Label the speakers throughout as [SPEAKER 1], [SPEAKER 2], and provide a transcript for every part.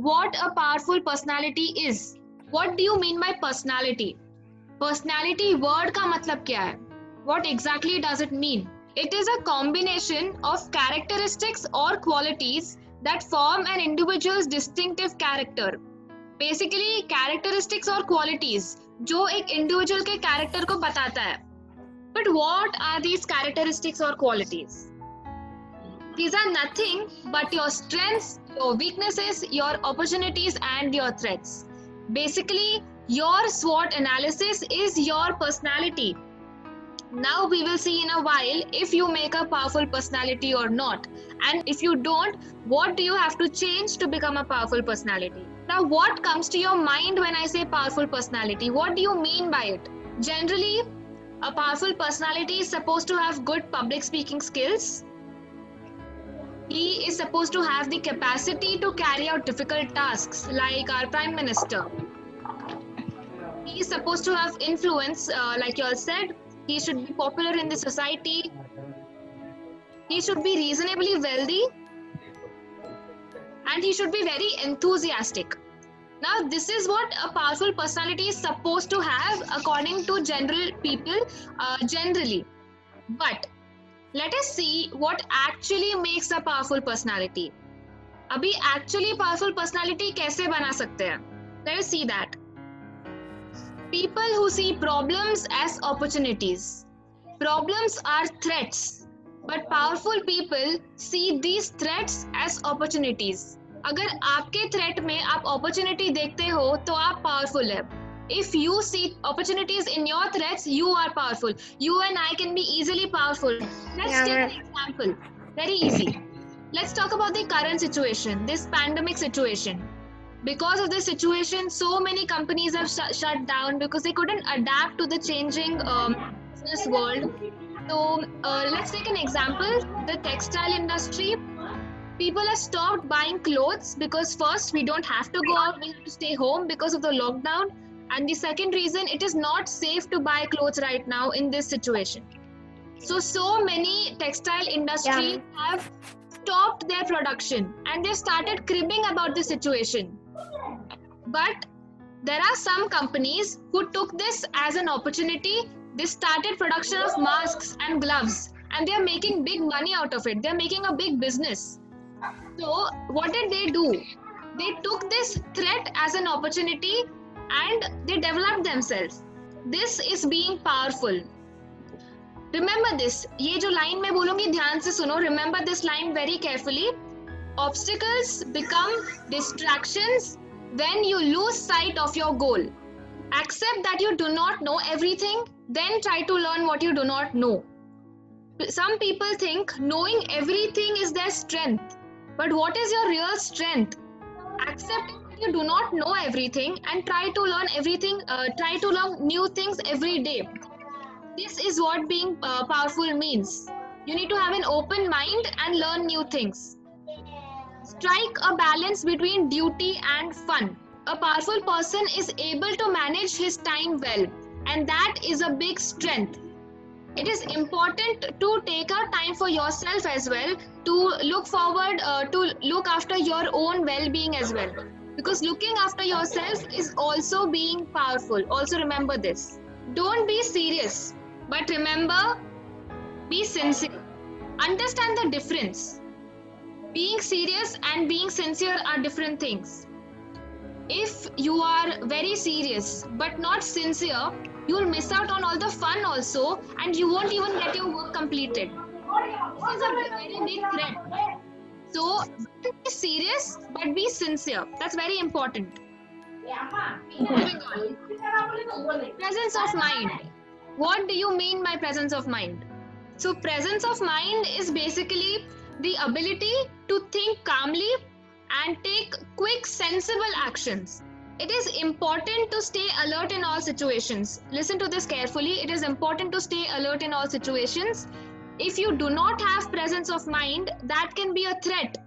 [SPEAKER 1] what a powerful personality is. What do you mean by personality? Personality word का मतलब क्या है? What exactly does it mean? It is a combination of characteristics or qualities that form an individual's distinctive character. Basically, characteristics or qualities जो एक individual के character को बताता है. But what are these characteristics or qualities? These are nothing but your strengths, your weaknesses, your opportunities, and your threats. Basically, your SWOT analysis is your personality. Now we will see in a while if you make a powerful personality or not. And if you don't, what do you have to change to become a powerful personality? Now, what comes to your mind when I say powerful personality? What do you mean by it? Generally, a powerful personality is supposed to have good public speaking skills. He is supposed to have the capacity to carry out difficult tasks like our Prime Minister. He is supposed to have influence, like you all said. He should be popular in the society. He should be reasonably wealthy. And he should be very enthusiastic. Now, this is what a powerful personality is supposed to have according to general people, generally. But let us see what actually makes a powerful personality. अभी actually powerful personality कैसे बना सकते हैं? Let us see that. People who see problems as opportunities. Problems are threats, but powerful people see these threats as opportunities. अगर आपके threat में आप opportunity देखते हो तो आप powerful है. If you see opportunities in your threats, you are powerful. You and I can be easily powerful. Let's take an example. Very easy. Let's talk about the current situation, this pandemic situation. Because of this situation, so many companies have shut down because they couldn't adapt to the changing business world. So let's take an example, the textile industry. People have stopped buying clothes because first, we don't have to go out, we have to stay home because of the lockdown. And the second reason, it is not safe to buy clothes right now in this situation. So many textile industries have stopped their production and they started cribbing about the situation. But there are some companies who took this as an opportunity. They started production of masks and gloves and they are making big money out of it. They are making a big business. So what did they do? They took this threat as an opportunity and they developed themselves. This is being powerful. Remember this. ये जो line मैं बोलूँगी ध्यान से सुनो. Remember this line very carefully. Obstacles become distractions when you lose sight of your goal. Accept that you do not know everything, then try to learn what you do not know. Some people think knowing everything is their strength. But what is your real strength? Accept that you do not know everything and try to learn everything, try to learn new things every day. This is what being powerful means. You need to have an open mind and learn new things. Strike a balance between duty and fun. A powerful person is able to manage his time well, and that is a big strength. It is important to take out time for yourself as well, to look forward, to look after your own well-being as well. Because looking after yourself is also being powerful. Also remember this. Don't be serious, but remember, be sincere. Understand the difference. Being serious and being sincere are different things. If you are very serious but not sincere, you'll miss out on all the fun also and you won't even get your work completed. This is a very big threat. So, be serious but be sincere. That's very important. Moving on. Presence of mind. What do you mean by presence of mind? So, presence of mind is basically the ability to think calmly and take quick, sensible actions. It is important to stay alert in all situations. Listen to this carefully. It is important to stay alert in all situations. If you do not have presence of mind, that can be a threat.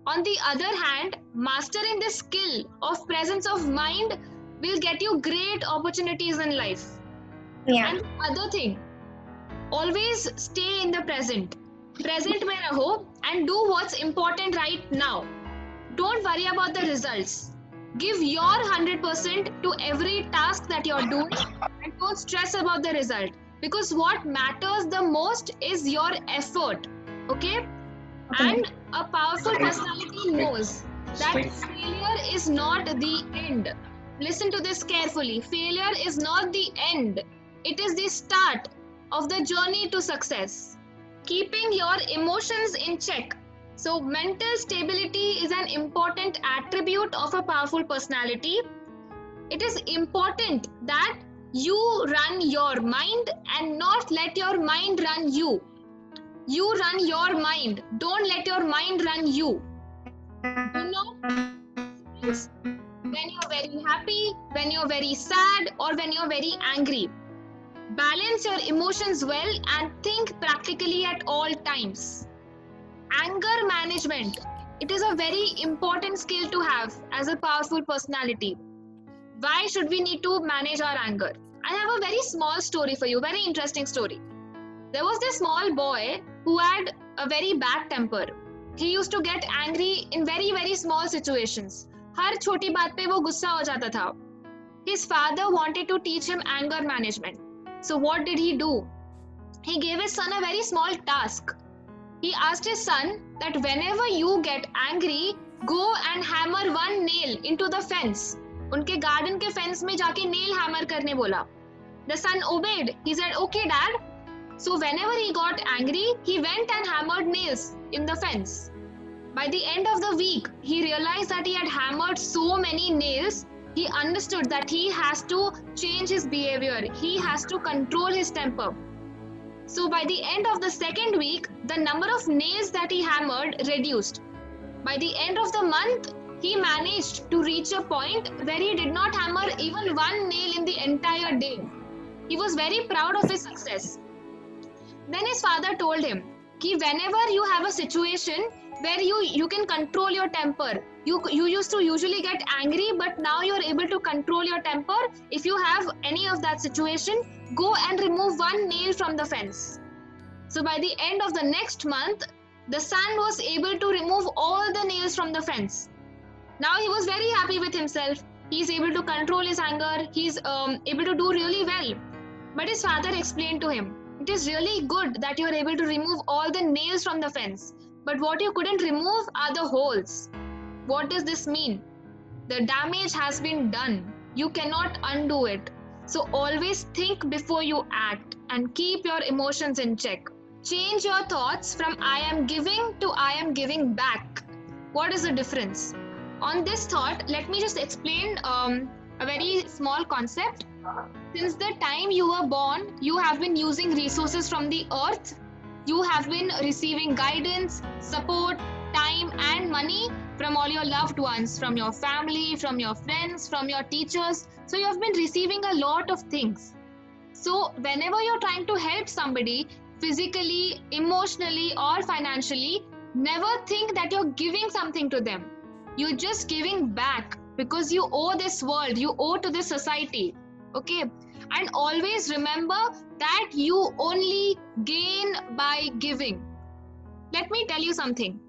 [SPEAKER 1] On the other hand, mastering the skill of presence of mind will get you great opportunities in life. And other thing, always stay in the present. Present में रहो and do what's important right now. don't worry about the results. Give your 100% to every task that you're doing and don't stress about the result, because what matters the most is your effort. Okay? And a powerful personality knows that failure is not the end. Listen to this carefully. Failure is not the end. It is the start of the journey to success. Keeping your emotions in check. So mental stability is an important attribute of a powerful personality. It is important that you run your mind and not let your mind run you. You run your mind. Don't let your mind run you. Do not when you're very happy, when you're very sad, or when you're very angry. Balance your emotions well and think practically at all times. Anger management. It is a very important skill to have as a powerful personality. Why should we need to manage our anger? I have a very small story for you, very interesting story. There was this small boy who had a very bad temper. He used to get angry in very, very small situations. हर छोटी बात पे वो गुस्सा हो जाता था. His father wanted to teach him anger management. So what did he do? He gave his son a very small task. He asked his son that whenever you get angry, go and hammer one nail into the fence. उनके garden के fence में जाके nail hammer करने बोला. The son obeyed. He said, "Okay, Dad." So whenever he got angry, he went and hammered nails in the fence. By the end of the week, he realized that he had hammered so many nails. He understood that he has to change his behavior. He has to control his temper. So by the end of the second week, the number of nails that he hammered reduced. By the end of the month, he managed to reach a point where he did not hammer even one nail in the entire day. He was very proud of his success. Then his father told him that whenever you have a situation where you can control your temper, you used to usually get angry, but now you're able to control your temper. If you have any of that situation, go and remove one nail from the fence. So by the end of the next month, the son was able to remove all the nails from the fence. Now he was very happy with himself. He's able to control his anger. He's able to do really well. But his father explained to him, it is really good that you're able to remove all the nails from the fence. But what you couldn't remove are the holes. What does this mean? The damage has been done. You cannot undo it. So always think before you act and keep your emotions in check. Change your thoughts from I am giving to I am giving back. What is the difference? On this thought, let me just explain a very small concept. Since the time you were born, you have been using resources from the earth. You have been receiving guidance, support, time and money from all your loved ones, from your family, from your friends, from your teachers. So you have been receiving a lot of things. So whenever you're trying to help somebody physically, emotionally or financially, never think that you're giving something to them. You're just giving back because you owe this world, you owe to this society. Okay? And always remember that you only gain by giving. Let me tell you something.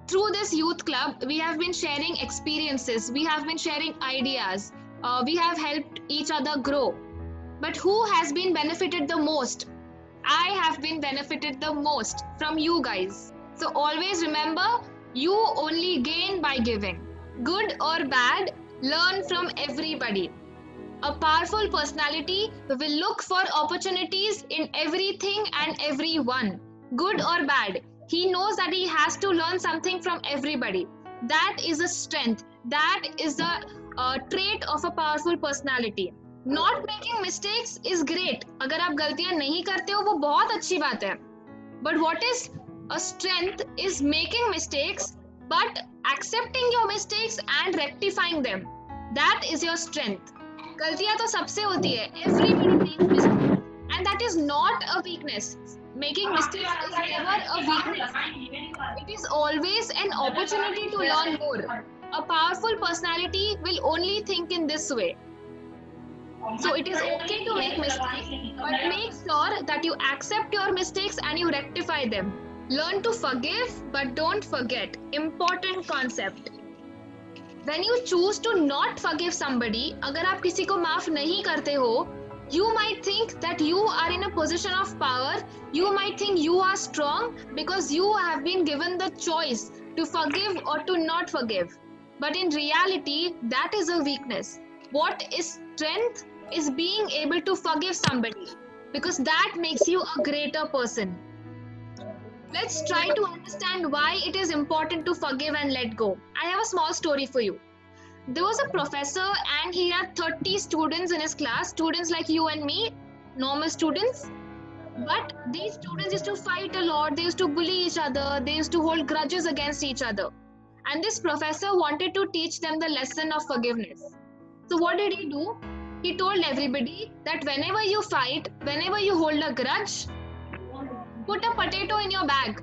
[SPEAKER 1] Through this youth club, we have been sharing experiences, we have been sharing ideas, we have helped each other grow. But who has been benefited the most? I have been benefited the most from you guys. So always remember, you only gain by giving. Good or bad, learn from everybody. A powerful personality will look for opportunities in everything and everyone. Good or bad, he knows that he has to learn something from everybody. That is a strength. That is the trait of a powerful personality. Not making mistakes is great. अगर आप गलतियां नहीं करते हो वो बहुत अच्छी बात है. But what is a strength is making mistakes, but accepting your mistakes and rectifying them. That is your strength. गलतियां तो सबसे होती है. Everybody makes mistakes, and that is not a weakness. Making mistakes is never a weakness. It is always an opportunity to learn more. A powerful personality will only think in this way. So it is okay to make mistakes, but make sure that you accept your mistakes and you rectify them. Learn to forgive, but don't forget. Important concept. When you choose to not forgive somebody, अगर आप किसी को माफ नहीं करते हो, you might think that you are in a position of power. You might think you are strong because you have been given the choice to forgive or to not forgive. But in reality, that is a weakness. What is strength is being able to forgive somebody, because that makes you a greater person. Let's try to understand why it is important to forgive and let go. I have a small story for you. There was a professor and he had 30 students in his class, students like you and me, normal students. But these students used to fight a lot, they used to bully each other, they used to hold grudges against each other. And this professor wanted to teach them the lesson of forgiveness. So what did he do? He told everybody that whenever you fight, whenever you hold a grudge, put a potato in your bag.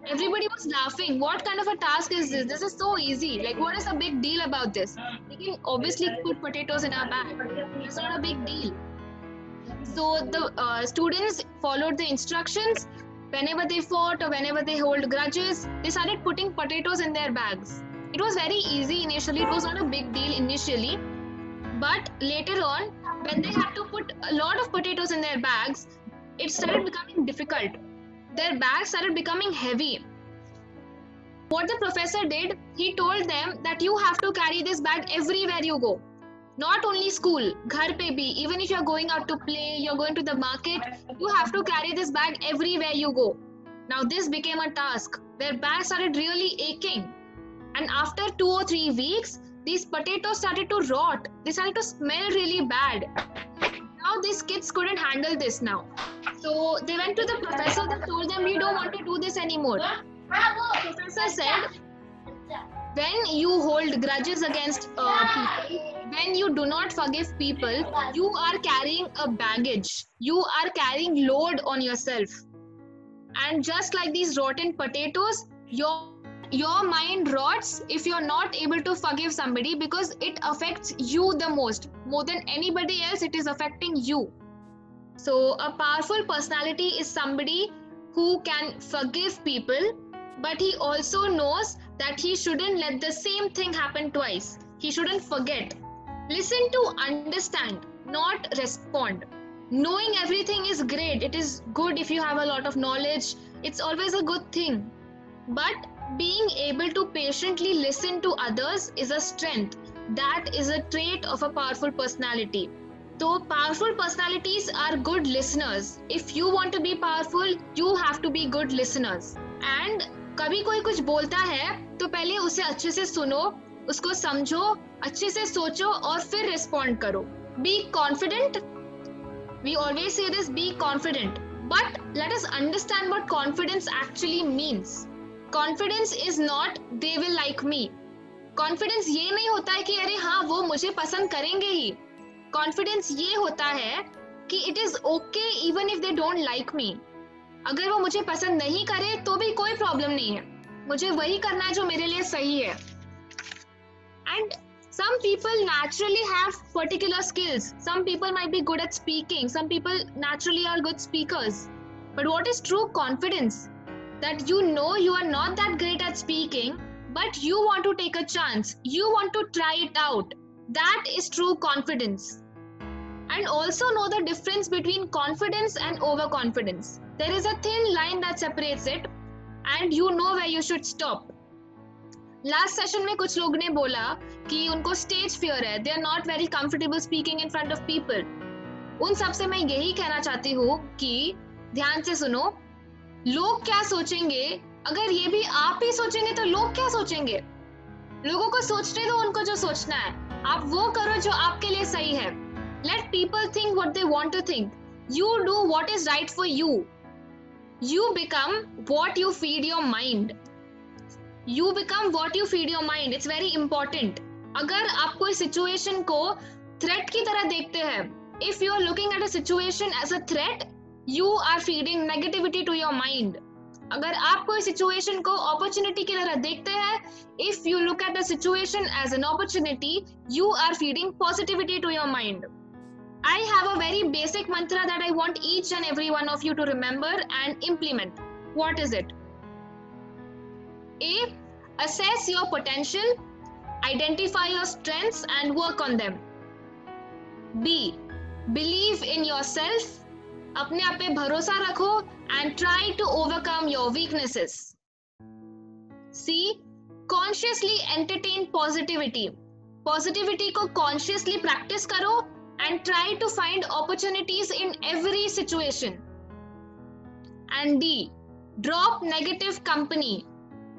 [SPEAKER 1] Everybody was laughing. What kind of a task is this? This is so easy. Like, what is the big deal about this? We can obviously put potatoes in our bag. It's not a big deal. So the students followed the instructions. Whenever they fought or whenever they hold grudges, they started putting potatoes in their bags. It was very easy initially. It was not a big deal initially. But later on, when they had to put a lot of potatoes in their bags, it started becoming difficult. Their bags started becoming heavy. What the professor did, he told them that you have to carry this bag everywhere you go. Not only school, ghar pe bhi, even if you're going out to play, you're going to the market, you have to carry this bag everywhere you go. Now this became a task. Their bags started really aching. And after 2 or 3 weeks, these potatoes started to rot. They started to smell really bad. Now these kids couldn't handle this now. So they went to the professor and told them, we don't want to do this anymore. The professor said, when you hold grudges against people, when you do not forgive people, you are carrying a baggage. You are carrying load on yourself. And just like these rotten potatoes, your mind rots if you're not able to forgive somebody, because it affects you the most. More than anybody else, it is affecting you. So a powerful personality is somebody who can forgive people, but he also knows that he shouldn't let the same thing happen twice. He shouldn't forget. Listen to understand, not respond. Knowing everything is great. It is good if you have a lot of knowledge. It's always a good thing. But being able to patiently listen to others is a strength. That is a trait of a powerful personality. So powerful personalities are good listeners. If you want to be powerful, you have to be good listeners. And कभी कोई कुछ बोलता है तो पहले उसे अच्छे से सुनो, उसको समझो, अच्छे से सोचो और फिर रिस्पॉन्ड करो. Be confident. We always say this, be confident. But let us understand what confidence actually means. Confidence is not they will like me. Confidence ये नहीं होता है कि अरे हाँ वो मुझे पसंद करेंगे ही. Confidence ये होता है कि it is okay even if they don't like me. अगर वो मुझे पसंद नहीं करे तो भी कोई प्रॉब्लम नहीं है. मुझे वही करना है जो मेरे लिए सही है. And some people naturally have particular skills. Some people might be good at speaking. Some people naturally are good speakers. But what is true confidence? That you know you are not that great at speaking, but you want to take a chance. You want to try it out. That is true confidence. And also know the difference between confidence and overconfidence. There is a thin line that separates it, and you know where you should stop. Last session में कुछ लोग ने बोला कि उनको stage fear है. They are not very comfortable speaking in front of people. उन सब से मैं यही कहना चाहती हूँ कि ध्यान से सुनो. लोग क्या सोचेंगे, अगर ये भी आप ही सोचेंगे तो लोग क्या सोचेंगे. लोगों को सोचने दो उनको जो सोचना है. आप वो करो जो आपके लिए सही है. Let people think what they want to think. You do what is right for you. You become what you feed your mind. You become what you feed your mind. It's very important. अगर आप कोई situation को threat की तरह देखते हैं, if you are looking at a situation as a threat, you are feeding negativity to your mind. अगर आप कोई situation को opportunity की तरह देखते हैं, if you look at the situation as an opportunity, you are feeding positivity to your mind. I have a very basic mantra that I want each and every one of you to remember and implement. What is it? A. Assess your potential. Identify your strengths and work on them. B. Believe in yourself. अपने आप पे भरोसा रखो and try to overcome your weaknesses. C. Consciously entertain positivity. Positivity को consciously practice करो and try to find opportunities in every situation. And D. Drop negative company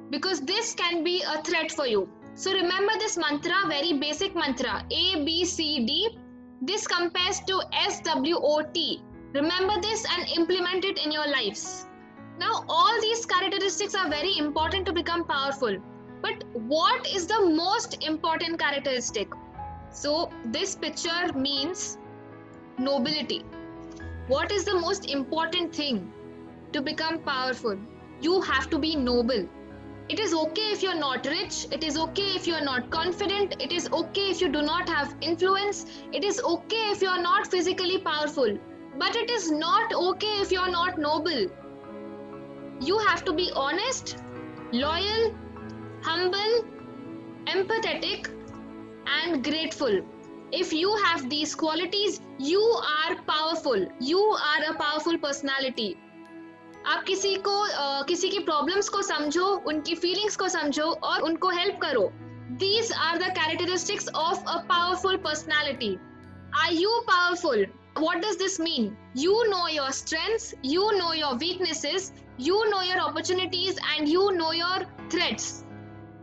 [SPEAKER 1] because this can be a threat for you. So remember this mantra, very basic mantra, A, B, C, D. This compares to SWOT. Remember this and implement it in your lives. Now, all these characteristics are very important to become powerful. But what is the most important characteristic? So, this picture means nobility. What is the most important thing to become powerful? You have to be noble. It is okay if you're not rich. It is okay if you're not confident. It is okay if you do not have influence. It is okay if you're not physically powerful. But it is not okay if you're not noble. You have to be honest, loyal, humble, empathetic, and grateful. If you have these qualities, you are powerful. You are a powerful personality. आप किसी की problems को समझो, उनकी feelings को समझो और उनको हेल्प करो. These are the characteristics of a powerful personality. Are you powerful? What does this mean? You know your strengths, you know your weaknesses, you know your opportunities, and you know your threats.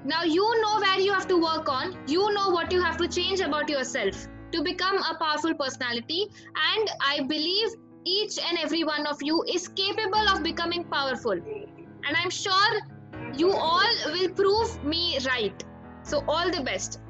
[SPEAKER 1] Now you know where you have to work on, you know what you have to change about yourself to become a powerful personality, and I believe each and every one of you is capable of becoming powerful. And I'm sure you all will prove me right. So all the best.